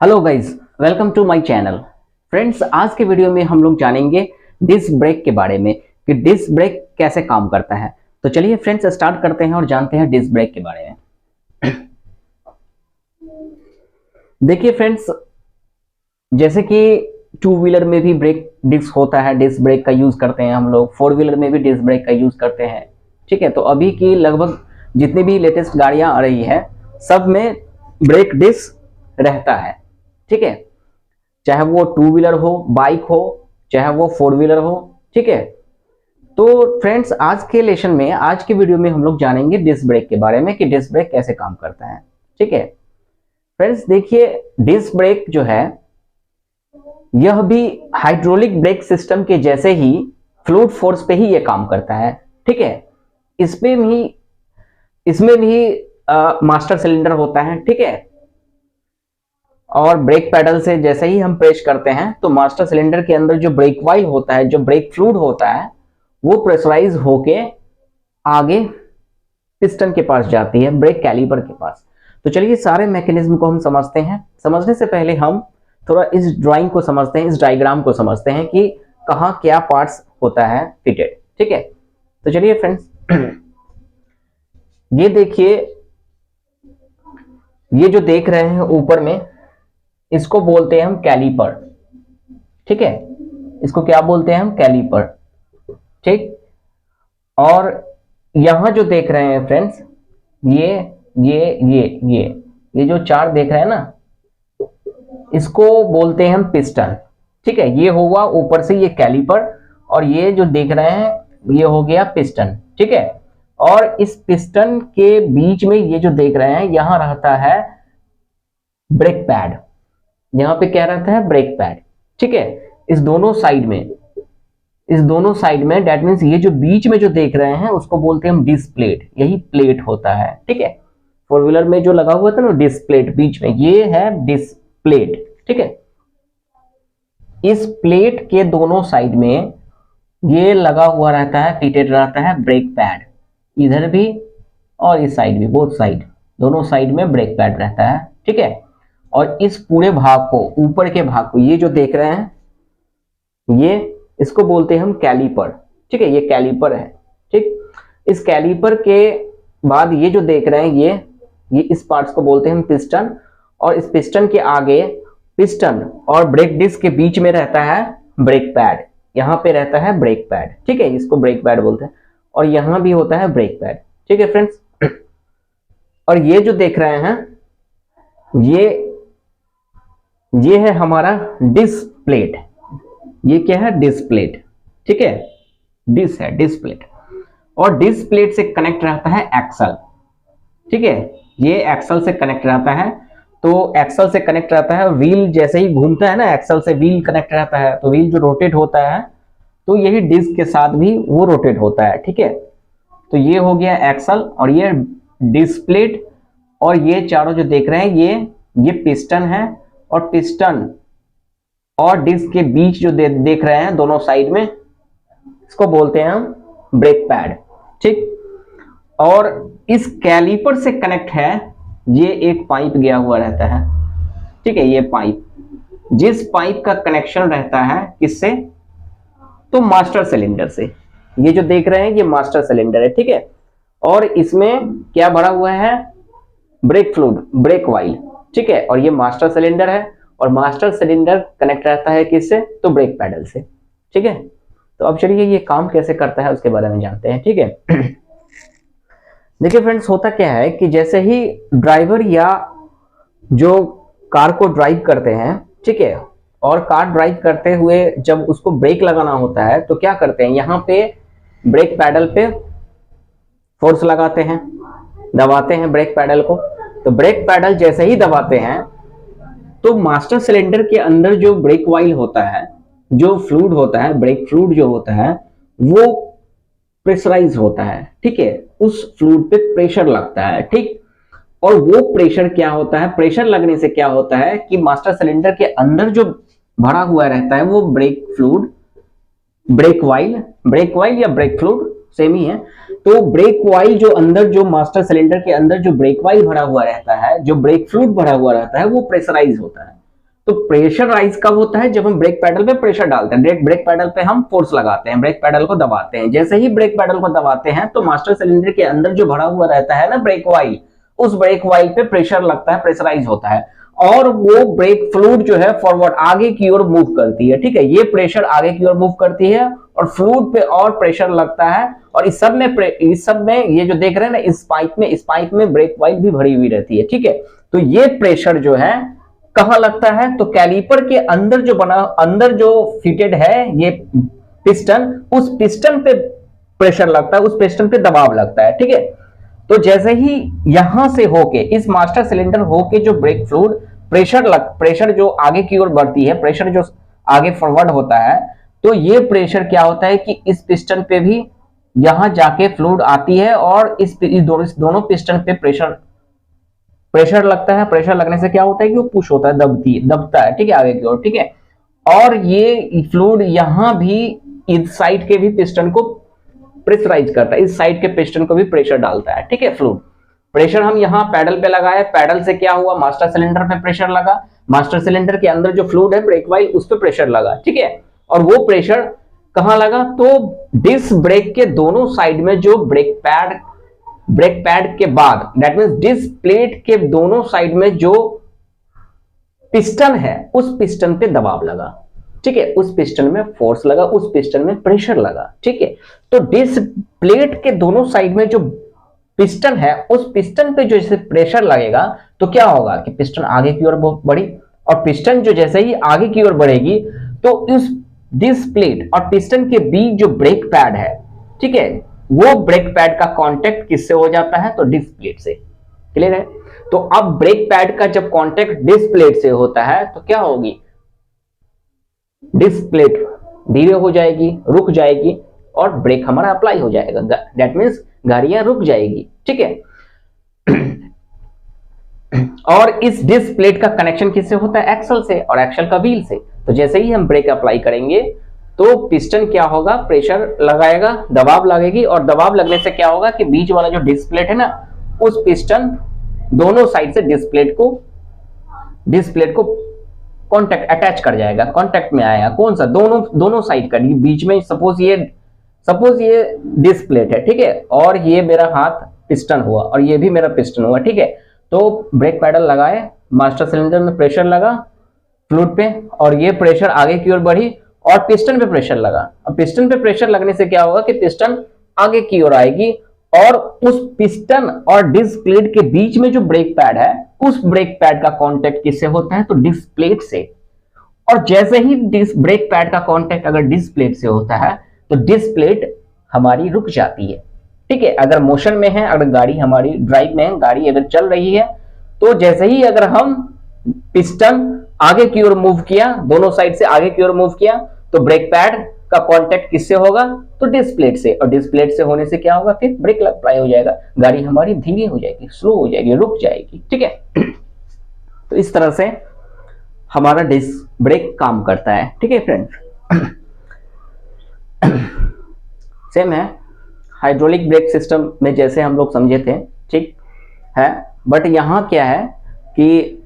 Hello guys, welcome to my channel. Friends, आज के video में हम लोग जानेंगे डिस्क ब्रेक के बारे में कि डिस्क ब्रेक कैसे काम करता है। तो चलिए फ्रेंड्स, स्टार्ट करते हैं और जानते हैं डिस्क ब्रेक के बारे में। देखिए फ्रेंड्स, जैसे कि टू व्हीलर में भी ब्रेक डिस्क होता है, डिस्क ब्रेक का यूज करते हैं हम लोग। फोर व्हीलर में भी डिस्क ब्रेक का यूज करते हैं। ठीक है, तो अभी की लगभग जितनी भी लेटेस्ट गाड़ियां आ रही है सब में ब्रेक डिस्क रहता है। ठीक है, चाहे वो टू व्हीलर हो, बाइक हो, चाहे वो फोर व्हीलर हो। ठीक है, तो फ्रेंड्स आज के लेसन में, आज के वीडियो में हम लोग जानेंगे डिस्क ब्रेक के बारे में कि डिस्क ब्रेक कैसे काम करता है। ठीक है फ्रेंड्स, देखिए डिस्क ब्रेक जो है यह भी हाइड्रोलिक ब्रेक सिस्टम के जैसे ही फ्लूइड फोर्स पे ही ये काम करता है। ठीक है, इसमें भी मास्टर सिलेंडर होता है। ठीक है, और ब्रेक पैडल से जैसे ही हम प्रेस करते हैं तो मास्टर सिलेंडर के अंदर जो ब्रेक वाइल होता है, जो ब्रेक फ्लूइड होता है, वो प्रेशराइज होके आगे पिस्टन के पास जाती है, ब्रेक कैलिपर के पास। तो चलिए सारे मैकेनिज्म को हम समझते हैं। समझने से पहले हम थोड़ा इस ड्राइंग को समझते हैं, इस डायग्राम को समझते हैं कि कहाँ क्या पार्ट्स होता है फिटेड। ठीक है, तो चलिए फ्रेंड्स, ये देखिए, ये जो देख रहे हैं ऊपर में, इसको बोलते हैं हम कैलिपर। ठीक है, इसको क्या बोलते हैं हम? कैलिपर। ठीक, और यहां जो देख रहे हैं फ्रेंड्स, ये जो चार देख रहे हैं ना, इसको बोलते हैं हम पिस्टन। ठीक है, ये होगा ऊपर से ये कैलिपर, और ये जो देख रहे हैं ये हो गया पिस्टन। ठीक है, और इस पिस्टन के बीच में ये जो देख रहे हैं यहां रहता है ब्रेक पैड। यहां पे क्या रहता है? Brake pad. ठीक है, इस दोनों साइड में डेट मीन्स ये जो बीच में जो देख रहे हैं उसको बोलते हैं हम डिस्क प्लेट। यही प्लेट होता है। ठीक है, फोर व्हीलर में जो लगा हुआ था ना डिस्क प्लेट बीच में, ये है डिस्क प्लेट। ठीक है, इस प्लेट के दोनों साइड में ये लगा हुआ रहता है, फिटेड रहता है ब्रेक पैड। इधर भी और इस साइड भी, बोथ साइड, दोनों साइड में ब्रेक पैड रहता है। ठीक है, और इस पूरे भाग को, ऊपर के भाग को, ये जो देख रहे हैं ये, इसको बोलते हैं हम कैलिपर। ठीक है, ये कैलिपर है। ठीक, इस कैलिपर के बाद ये जो देख रहे हैं ये इस पार्ट्स को बोलते हैं हम पिस्टन, और इस पिस्टन के आगे, पिस्टन और ब्रेक डिस्क के बीच में रहता है ब्रेक पैड। यहां पे रहता है ब्रेक पैड। ठीक है, इसको ब्रेक पैड बोलते हैं, और यहां भी होता है ब्रेक पैड। ठीक है फ्रेंड्स, और ये जो देख रहे हैं ये है हमारा डिस्क प्लेट। ये क्या है? Disc plate. ठीक है, डिस्क है, डिस्क प्लेट, और डिस्क प्लेट से कनेक्ट रहता है एक्सल। ठीक है, ये एक्सल से कनेक्ट रहता है। तो एक्सल से कनेक्ट रहता है, व्हील जैसे ही घूमता है ना, एक्सल से व्हील कनेक्ट रहता है, तो व्हील जो रोटेट होता है तो यही डिस्क के साथ भी वो रोटेट होता है। ठीक है, तो ये हो गया एक्सल, और ये डिस्क प्लेट, और ये चारों जो देख रहे हैं ये पिस्टन है, और पिस्टन और डिस्क के बीच जो देख रहे हैं दोनों साइड में, इसको बोलते हैं हम ब्रेक पैड। ठीक, और इस कैलिपर से कनेक्ट है ये एक पाइप गया हुआ रहता है। ठीक है, ये पाइप, जिस पाइप का कनेक्शन रहता है किससे? तो मास्टर सिलेंडर से। ये जो देख रहे हैं ये मास्टर सिलेंडर है। ठीक है, और इसमें क्या भरा हुआ है? Brake fluid, brake oil. ठीक है, और ये मास्टर सिलेंडर है, और मास्टर सिलेंडर कनेक्ट रहता है किससे? तो ब्रेक पैडल से। ठीक है, तो अब चलिए ये काम कैसे करता है उसके बारे में जानते हैं। ठीक है, देखिए फ्रेंड्स, होता क्या है कि जैसे ही ड्राइवर या जो कार को ड्राइव करते हैं, ठीक है, और कार ड्राइव करते हुए जब उसको ब्रेक लगाना होता है तो क्या करते हैं? यहाँ पे ब्रेक पैडल पे फोर्स लगाते हैं, दबाते हैं ब्रेक पैडल को। तो ब्रेक पैडल जैसे ही दबाते हैं तो मास्टर सिलेंडर के अंदर जो ब्रेक वाइल होता है, जो फ्लूइड होता है, ब्रेक फ्लूइड जो होता है, वो प्रेशराइज होता है। ठीक है, उस फ्लूइड पे प्रेशर लगता है। ठीक, और वो प्रेशर क्या होता है? प्रेशर लगने से क्या होता है कि मास्टर सिलेंडर के अंदर जो भरा हुआ रहता है वो ब्रेक फ्लूइड, ब्रेक वाइल या ब्रेक फ्लूइड सेम ही है। तो ब्रेक वाइल जो अंदर, जो मास्टर सिलेंडर के अंदर जो ब्रेक वाइल भरा हुआ रहता है, जो ब्रेक फ्लूइड भरा हुआ रहता है, वो प्रेशराइज होता है। तो प्रेशर राइज कब होता है? जब हम ब्रेक पैडल पे प्रेशर डालते हैं, ब्रेक पैडल पे हम फोर्स लगाते हैं, ब्रेक पैडल को दबाते हैं। जैसे ही ब्रेक पैडल को दबाते हैं तो मास्टर सिलेंडर के अंदर जो भरा हुआ रहता है ना ब्रेक वाइल, उस ब्रेक वाइल पे प्रेशर लगता है, प्रेशराइज होता है, और वो ब्रेक फ्लूइड जो है फॉरवर्ड आगे की ओर मूव करती है। ठीक है, ये प्रेशर आगे की ओर मूव करती है और फ्लूइड पे और प्रेशर लगता है, और इस सब में ये जो देख रहे हैं ना, इस पाइप में ब्रेक वाइल भी भरी हुई रहती है। ठीक है, तो ये प्रेशर जो है कहां लगता है? तो कैलिपर के अंदर जो फिटेड है ये पिस्टन, उस पिस्टन पे प्रेशर लगता है, उस पिस्टन पे दबाव लगता है। ठीक है, तो जैसे ही यहां से होके इस मास्टर सिलेंडर होके जो ब्रेक फ्लूइड प्रेशर जो आगे की ओर बढ़ती है, प्रेशर जो आगे फॉरवर्ड होता है, तो ये प्रेशर क्या होता है कि इस पिस्टन पे भी यहां जाके फ्लूइड आती है और इस दोनों पिस्टन पे प्रेशर लगता है। प्रेशर लगने से क्या होता है कि वो पुश होता है, दबता है। ठीक है, आगे की ओर। ठीक है, और ये फ्लूइड यहां भी इस साइड के भी पिस्टन को प्रेशराइज करता है, इस साइड के पिस्टन को भी प्रेशर डालता है। ठीक है, फ्लूइड प्रेशर हम यहाँ पैडल पे लगाए, पैडल से क्या हुआ? मास्टर सिलेंडर पे प्रेशर लगा, मास्टर सिलेंडर के अंदर जो फ्लूइड है ब्रेक वाइल, उस पर प्रेशर लगा। ठीक है, और वो प्रेशर कहां लगा? तो डिस्क ब्रेक के दोनों साइड में जो ब्रेक पैड के बाद, दैट मींस डिस्क प्लेट के दोनों साइड में जो पिस्टन है, उस पिस्टन पे दबाव लगा। ठीक है, उस पिस्टन में फोर्स लगा, उस पिस्टन में प्रेशर लगा। ठीक है, तो डिस्क प्लेट के दोनों साइड में जो पिस्टन है, उस पिस्टन पे जो जैसे प्रेशर लगेगा तो क्या होगा कि पिस्टन आगे की ओर बढ़ी, और पिस्टन जो जैसे ही आगे की ओर बढ़ेगी तो इस डिस्क प्लेट और पिस्टन के बीच जो ब्रेक पैड है, ठीक है, वो ब्रेक पैड का कांटेक्ट किससे हो जाता है? तो डिस्क प्लेट से। क्लियर है? तो अब ब्रेक पैड का जब कांटेक्ट डिस्क प्लेट से होता है तो क्या होगी? डिस्क प्लेट धीरे हो जाएगी, रुक जाएगी, और ब्रेक हमारा अप्लाई हो जाएगा। दैट मींस गाड़ियां रुक जाएगी। ठीक है, और इस डिस्क प्लेट का कनेक्शन किससे होता है? एक्सल से, और एक्सल का व्हील से। तो जैसे ही हम ब्रेक अप्लाई करेंगे तो पिस्टन क्या होगा? प्रेशर लगाएगा, दबाव लगेगी, और दबाव लगने से क्या होगा कि बीच वाला जो डिस्क प्लेट है ना, उस पिस्टन दोनों साइड से डिस्क प्लेट को कांटेक्ट अटैच कर जाएगा, कांटेक्ट में आएगा। कौन सा? दोनों साइड का। बीच में सपोज ये डिस्क प्लेट है, ठीक है, और ये मेरा हाथ पिस्टन हुआ, और ये भी मेरा पिस्टन हुआ। ठीक है, तो ब्रेक पैडल लगाए, मास्टर सिलेंडर में प्रेशर लगा फ्लूइड पे, और ये प्रेशर आगे की ओर बढ़ी और पिस्टन पे प्रेशर लगा। अब पिस्टन पे प्रेशर लगने से क्या होगा कि पिस्टन आगे की ओर आएगी, और उस पिस्टन और डिस्क प्लेट के बीच में जो ब्रेक पैड है, उस ब्रेक पैड का कांटेक्ट किससे होता है? तो डिस्क प्लेट से। और जैसे ही डिस्क ब्रेक पैड का कांटेक्ट अगर डिस्क प्लेट से होता है तो डिस्क प्लेट हमारी रुक जाती है। ठीक है, अगर मोशन में है, अगर गाड़ी हमारी ड्राइव में है, गाड़ी अगर चल रही है, तो जैसे ही अगर हम पिस्टन आगे की ओर मूव किया, दोनों साइड से आगे की ओर मूव किया, तो ब्रेक पैड का कांटेक्ट किससे होगा? तो डिस्क प्लेट से, और डिस्क प्लेट से होने से क्या होगा? फिर ब्रेक अप्लाई हो जाएगा, गाड़ी हमारी धीमी हो जाएगी, स्लो हो जाएगी, रुक जाएगी। ठीक है, तो इस तरह से हमारा डिस्क ब्रेक काम करता है। ठीक है फ्रेंड्स, सेम है हाइड्रोलिक ब्रेक सिस्टम में जैसे हम लोग समझे थे, ठीक है, बट यहां क्या है कि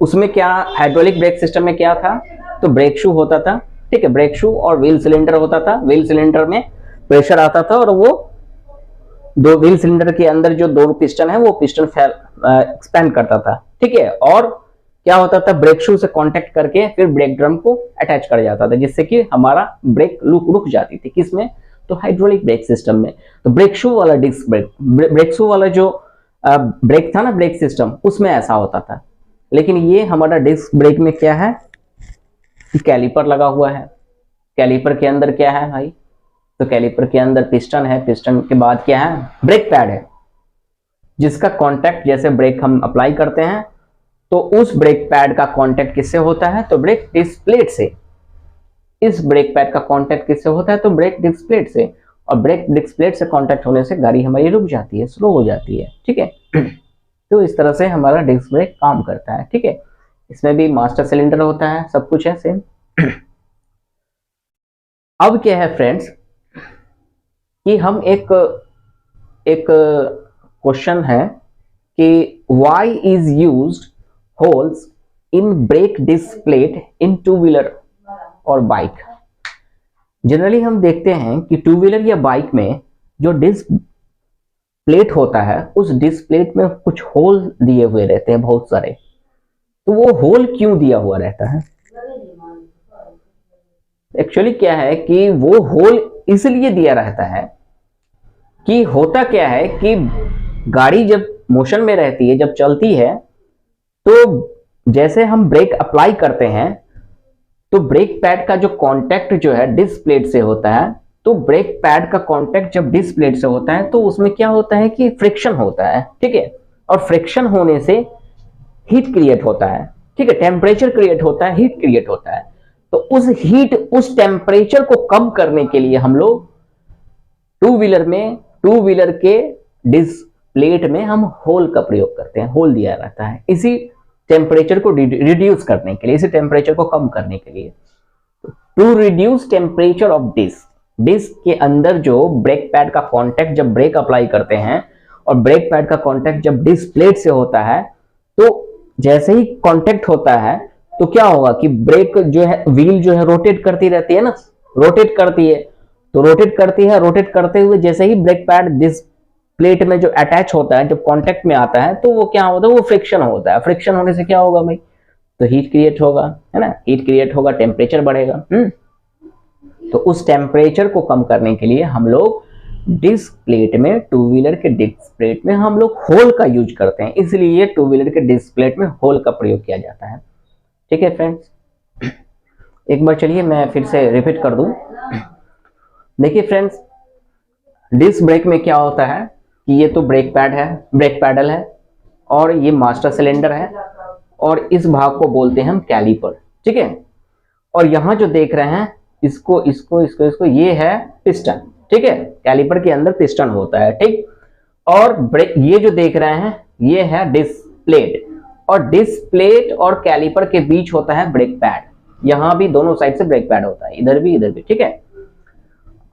उसमें क्या, हाइड्रोलिक ब्रेक सिस्टम में क्या था? तो ब्रेक शू होता था। ठीक है, ब्रेक शू और व्हील सिलेंडर होता था। व्हील सिलेंडर में प्रेशर आता था, और वो दो व्हील सिलेंडर के अंदर जो दो पिस्टन है, वो पिस्टन एक्सपेंड करता था। ठीक है, और क्या होता था? ब्रेक शू से कांटेक्ट करके फिर ब्रेक ड्रम को अटैच कर जाता था, जिससे कि हमारा ब्रेक रुक जाती थी। किसमें? तो हाइड्रोलिक ब्रेक सिस्टम में। तो ब्रेक शू वाला ब्रेक शू वाला जो ब्रेक था ना, ब्रेक सिस्टम, उसमें ऐसा होता था। लेकिन ये हमारा डिस्क ब्रेक में क्या है? कैलिपर लगा हुआ है। कैलिपर के अंदर क्या है भाई? तो कैलिपर के अंदर पिस्टन है, पिस्टन के बाद क्या है? ब्रेक पैड है, जिसका कांटेक्ट जैसे ब्रेक हम अप्लाई करते हैं तो उस ब्रेक पैड का कांटेक्ट किससे होता है? तो ब्रेक डिस्क प्लेट से। इस ब्रेक पैड का कांटेक्ट किससे होता है? तो ब्रेक डिस्क प्लेट से, और ब्रेक डिस्क प्लेट से कांटेक्ट होने से गाड़ी हमारी रुक जाती है, स्लो हो जाती है। ठीक है, तो इस तरह से हमारा डिस्क ब्रेक काम करता है। ठीक है, इसमें भी मास्टर सिलेंडर होता है, सब कुछ है सेम। अब क्या है फ्रेंड्स कि हम एक क्वेश्चन है कि why is used holes in brake disc plate in two wheeler और बाइक। जनरली हम देखते हैं कि टू व्हीलर या बाइक में जो डिस्क प्लेट होता है उस डिस्क प्लेट में कुछ होल दिए हुए रहते हैं बहुत सारे। तो वो होल क्यों दिया हुआ रहता है? एक्चुअली क्या है कि वो होल इसलिए दिया रहता है कि होता क्या है कि गाड़ी जब मोशन में रहती है, जब चलती है, तो जैसे हम ब्रेक अप्लाई करते हैं तो ब्रेक पैड का जो कांटेक्ट जो है डिस्क प्लेट से होता है। तो ब्रेक पैड का कांटेक्ट जब डिस्क प्लेट से होता है तो उसमें क्या होता है कि फ्रिक्शन होता है, ठीक है। और फ्रिक्शन होने से हीट क्रिएट होता है, ठीक है, टेम्परेचर क्रिएट होता है, हीट क्रिएट होता है। तो उस हीट, उस टेम्परेचर को कम करने के लिए हम लोग टू व्हीलर के डिस्क प्लेट में हम होल का प्रयोग करते हैं। होल दिया रहता है इसी टेम्परेचर को रिड्यूस करने के लिए, इसी टेम्परेचर को कम करने के लिए। To reduce temperature of disc के अंदर जो ब्रेक पैड का कांटेक्ट जब ब्रेक अप्लाई करते हैं और ब्रेक पैड का कांटेक्ट जब डिस्क प्लेट से होता है, तो जैसे ही कांटेक्ट होता है तो क्या होगा कि ब्रेक जो है, व्हील जो है रोटेट करती रहती है ना, रोटेट करती है। तो रोटेट करती है, रोटेट करते हुए जैसे ही ब्रेक पैड डिस्क प्लेट में जो अटैच होता है, जब कांटेक्ट में आता है, तो वो क्या होता है, वो फ्रिक्शन होता है। फ्रिक्शन होने से क्या होगा भाई, तो हीट क्रिएट होगा, है ना, हीट क्रिएट होगा, टेम्परेचर बढ़ेगा। तो उस टेम्परेचर को कम करने के लिए हम लोग डिस्क प्लेट में, टू व्हीलर के डिस्क प्लेट में हम लोग होल का यूज करते हैं, इसलिए टू व्हीलर के डिस्क प्लेट में होल का प्रयोग किया जाता है। ठीक है फ्रेंड्स, एक बार चलिए मैं फिर से रिपीट कर दूं। देखिए फ्रेंड्स, डिस्क ब्रेक में क्या होता है कि ये तो ब्रेक पैड है, ब्रेक पैडल है, और ये मास्टर सिलेंडर है, और इस भाग को बोलते हैं हम कैलिपर, ठीक है। और यहाँ जो देख रहे हैं इसको इसको इसको इसको ये है पिस्टन, ठीक है। कैलिपर के अंदर पिस्टन होता है, ठीक। और ब्रेक, ये जो देख रहे हैं ये है डिस्क प्लेट, और डिस्क प्लेट और कैलिपर के बीच होता है ब्रेक पैड। यहाँ भी दोनों साइड से ब्रेक पैड होता है, इधर भी इधर भी, ठीक है।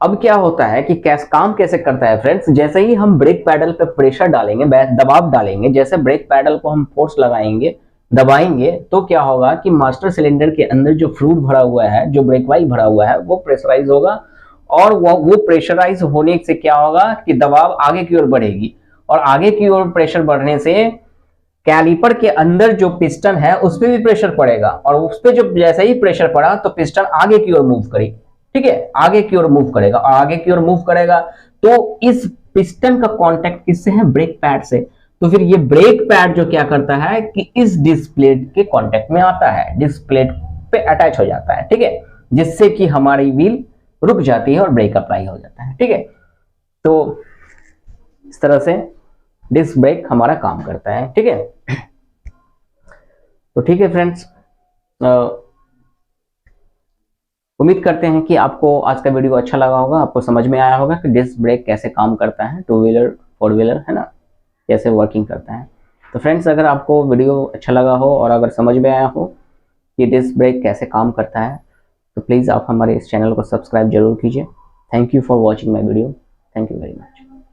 अब क्या होता है कि काम कैसे करता है फ्रेंड्स, जैसे ही हम ब्रेक पैडल पे प्रेशर डालेंगे, दबाव डालेंगे, जैसे ब्रेक पैडल को हम फोर्स लगाएंगे, दबाएंगे, तो क्या होगा कि मास्टर सिलेंडर के अंदर जो फ्लूइड भरा हुआ है, जो ब्रेक वायु भरा हुआ है, वो प्रेशराइज होगा, और वो प्रेशराइज होने से क्या होगा कि दबाव आगे की ओर बढ़ेगी, और आगे की ओर प्रेशर बढ़ने से कैलिपर के अंदर जो पिस्टन है उस पर भी प्रेशर पड़ेगा, और उस पर जब जैसे ही प्रेशर पड़ा तो पिस्टन आगे की ओर मूव करेगी, ठीक है, आगे की ओर मूव करेगा, और आगे की ओर मूव करेगा तो इस पिस्टन का कांटेक्ट किससे है, ब्रेक पैड से। तो फिर ये ब्रेक पैड जो क्या करता है कि इस डिस्क प्लेट के कांटेक्ट में आता है, डिस्क प्लेट पे अटैच हो जाता है, ठीक है, जिससे कि हमारी व्हील रुक जाती है और ब्रेक अप्लाई हो जाता है, ठीक है। तो इस तरह से डिस्क ब्रेक हमारा काम करता है, ठीक है। तो ठीक है फ्रेंड्स, उम्मीद करते हैं कि आपको आज का वीडियो अच्छा लगा होगा, आपको समझ में आया होगा कि डिस्क ब्रेक कैसे काम करता है, टू व्हीलर फोर व्हीलर, है ना, कैसे वर्किंग करता है। तो फ्रेंड्स, अगर आपको वीडियो अच्छा लगा हो और अगर समझ में आया हो कि डिस्क ब्रेक कैसे काम करता है, तो प्लीज़ आप हमारे इस चैनल को सब्सक्राइब जरूर कीजिए। Thank you for watching my video. Thank you very much.